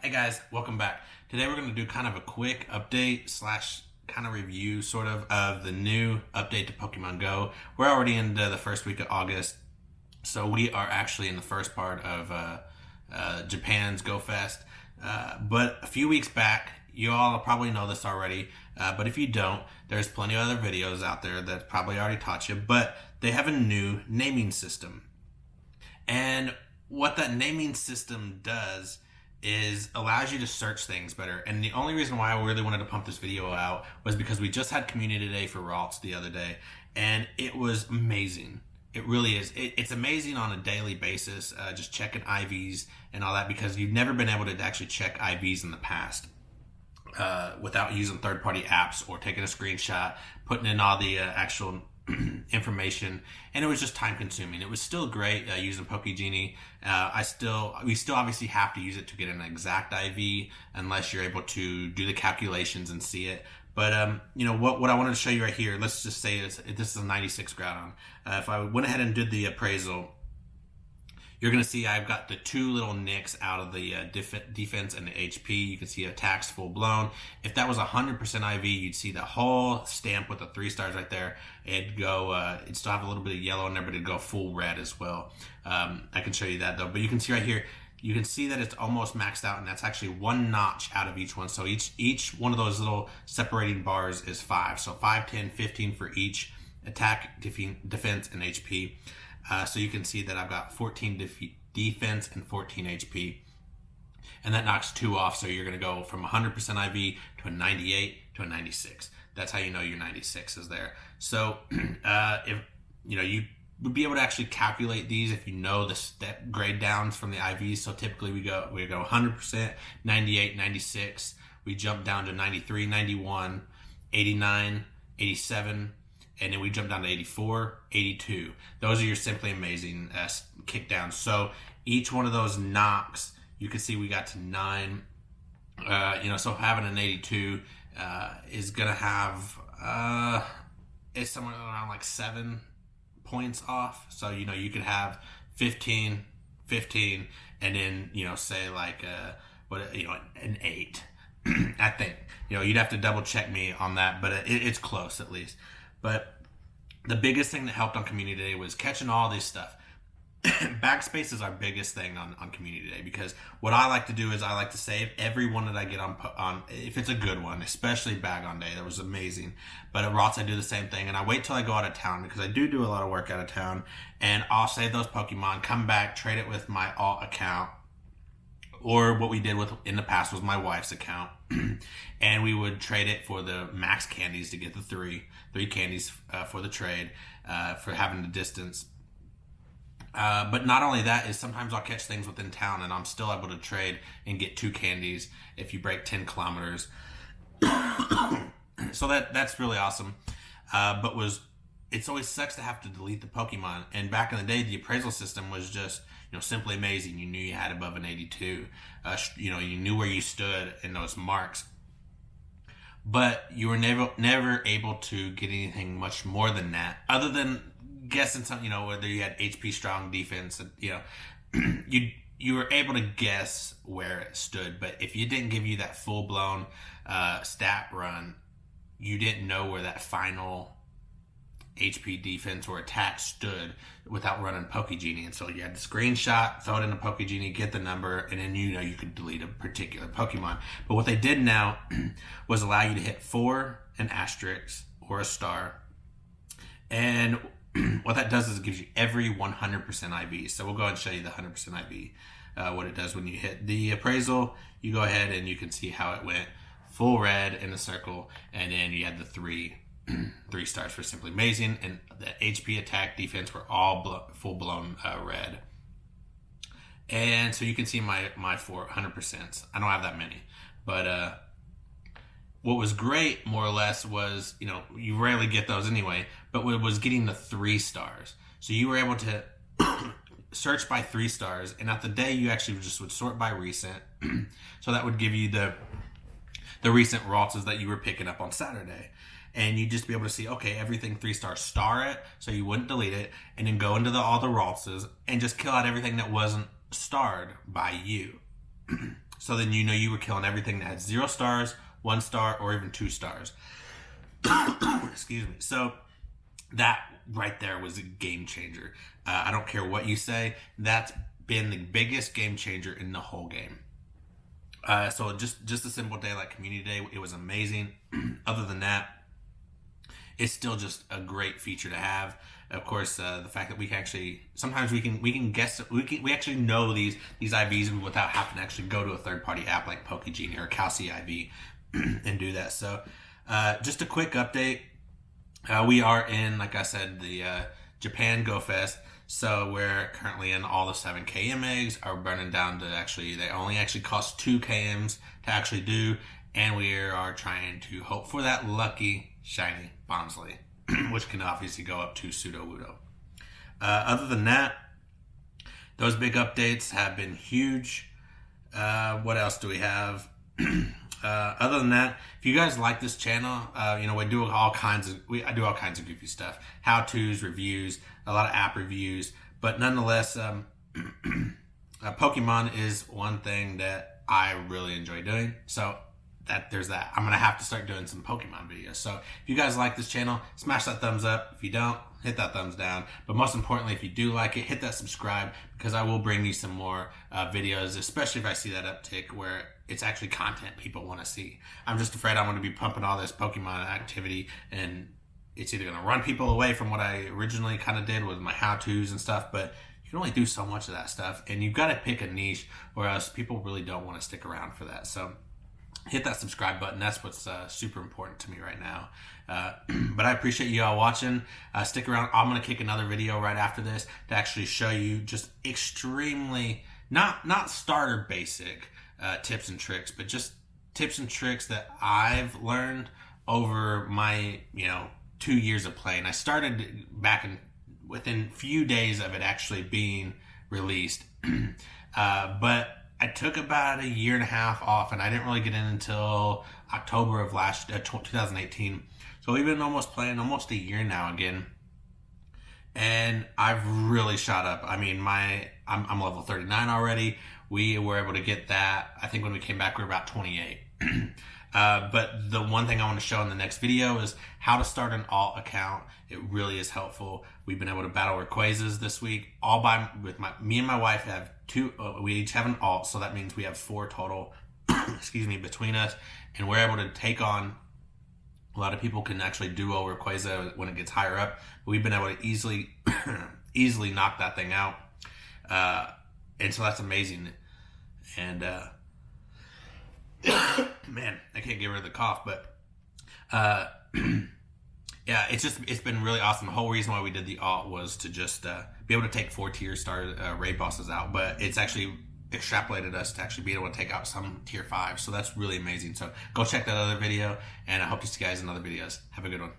Hey guys, welcome back. Today we're going to do kind of a quick update slash kind of review sort of the new update to Pokemon Go. We're already into the first week of August, so we are actually in the first part of Japan's Go Fest. But a few weeks back, you all probably know this already, but if you don't, there's plenty of other videos out there that probably already taught you, but they have a new naming system. And what that naming system does is allows you to search things better. And the only reason why I really wanted to pump this video out was because we just had community day for Ralts the other day, and it was amazing. It really is. It's amazing on a daily basis, just checking IVs and all that, because you've never been able to actually check IVs in the past without using third-party apps or taking a screenshot, putting in all the actual information, and it was just time consuming. It was still great using PokeGenie. We still obviously have to use it to get an exact IV unless you're able to do the calculations and see it. But what I wanted to show you right here, let's just say this is a 96 Groudon. If I went ahead and did the appraisal, you're going to see I've got the two little nicks out of the defense and the HP. You can see attacks full blown. If that was 100% IV, you'd see the whole stamp with the 3 stars right there. It'd go, it'd still have a little bit of yellow in there, but it'd go full red as well. I can show you that though. But you can see right here, you can see that it's almost maxed out, and that's actually 1 notch out of each one. So each one of those little separating bars is 5. So 5, 10, 15 for each attack, defense, and HP. So you can see that I've got 14 defense and 14 HP. And that knocks 2 off, so you're going to go from 100% IV to a 98 to a 96. That's how you know your 96 is there. So if you would be able to actually calculate these if you know the step grade downs from the IVs. So typically we go 100%, 98, 96. We jump down to 93, 91, 89, 87. And then we jump down to 84, 82. Those are your Simply Amazing kick downs. So each one of those knocks, you can see we got to 9. So having an 82 is going to have, it's somewhere around like 7 points off. So, you could have 15, and then, say like, an 8. I think, you'd have to double check me on that, but it's close at least. But the biggest thing that helped on Community Day was catching all this stuff. Backspace is our biggest thing on Community Day, because what I like to do is I like to save every one that I get on if it's a good one, especially Bagon Day. That was amazing. But at Ralts, I do the same thing, and I wait till I go out of town, because I do a lot of work out of town, and I'll save those Pokemon, come back, trade it with my alt account, or what we did in the past was my wife's account, and we would trade it for the max candies to get the three candies for the trade for having the distance. But not only that, is sometimes I'll catch things within town, and I'm still able to trade and get 2 candies if you break 10 kilometers. So that's really awesome. It's always sucks to have to delete the Pokemon. And back in the day, the appraisal system was just Simply Amazing. You knew you had above an 82. You knew where you stood in those marks. But you were never able to get anything much more than that, other than guessing something. Whether you had HP strong defense, you were able to guess where it stood. But if it didn't give you that full blown stat run, you didn't know where that final HP defense or attack stood without running PokeGenie. And so you had the screenshot, throw it in the PokeGenie, get the number, and then you could delete a particular Pokemon. But what they did now was allow you to hit 4, an asterisk, or a star. And what that does is it gives you every 100% IV. So we'll go ahead and show you the 100% IV, what it does when you hit the appraisal. You go ahead and you can see how it went full red in a circle, and then you had the 3 stars for Simply Amazing, and the HP, attack, defense were all full-blown red. And so you can see my 100%. I don't have that many, but what was great, more or less, was you rarely get those anyway, but what was getting the 3 stars. So you were able to search by 3 stars, and at the day you actually just would sort by recent. So that would give you the recent Ralts that you were picking up on Saturday. And you'd just be able to see, okay, everything 3-star, star it, so you wouldn't delete it, and then go into all the Raltses and just kill out everything that wasn't starred by you. So then you know you were killing everything that had 0 stars, 1 star, or even 2 stars. Excuse me. So that right there was a game changer. I don't care what you say. That's been the biggest game changer in the whole game. So just a simple day like Community Day, it was amazing. Other than that, it's still just a great feature to have. Of course, the fact that we can actually sometimes we can guess we actually know these IVs without having to actually go to a third party app like Pokegenie or Calci IV and do that. So just a quick update. We are in, like I said, the Japan Go Fest. So we're currently in all the 7 KM eggs are burning down to they only actually cost 2 KMs to actually do. And we are trying to hope for that lucky shiny Bonsly, which can obviously go up to Sudowoodo. Other than that, those big updates have been huge. What else do we have? Other than that, if you guys like this channel, I do all kinds of goofy stuff, how-tos, reviews, a lot of app reviews, but nonetheless, Pokemon is one thing that I really enjoy doing. So there's that. I'm gonna have to start doing some Pokemon videos. So if you guys like this channel, smash that thumbs up. If you don't, hit that thumbs down. But most importantly, if you do like it, hit that subscribe, because I will bring you some more videos, especially if I see that uptick where it's actually content people want to see. I'm just afraid I'm going to be pumping all this Pokemon activity, and it's either going to run people away from what I originally kind of did with my how-tos and stuff, but you can only do so much of that stuff, and you've got to pick a niche, or else people really don't want to stick around for that. So hit that subscribe button. That's what's super important to me right now. But I appreciate you all watching. Stick around. I'm going to kick another video right after this to actually show you just extremely, not starter basic tips and tricks, but just tips and tricks that I've learned over my 2 years of playing. I started back within few days of it actually being released, but I took about a year and a half off, and I didn't really get in until October of 2018. So we've been playing almost a year now again, and I've really shot up. I mean, I'm level 39 already. We were able to get that. I think when we came back, we were about 28. But the one thing I want to show in the next video is how to start an alt account. It really is helpful. We've been able to battle Rayquazas this week. Me and my wife have 2. We each have an alt, so that means we have 4 total. Excuse me, between us, and we're able to take on. A lot of people can actually duo Rayquaza when it gets higher up. But we've been able to easily knock that thing out, and so that's amazing. And man, I can't get rid of the cough, but yeah, it's been really awesome. The whole reason why we did the alt was to just be able to take 4 tier star raid bosses out, but it's actually extrapolated us to actually be able to take out some tier 5, so that's really amazing. So go check that other video, and I hope to see you guys in other videos. Have a good one.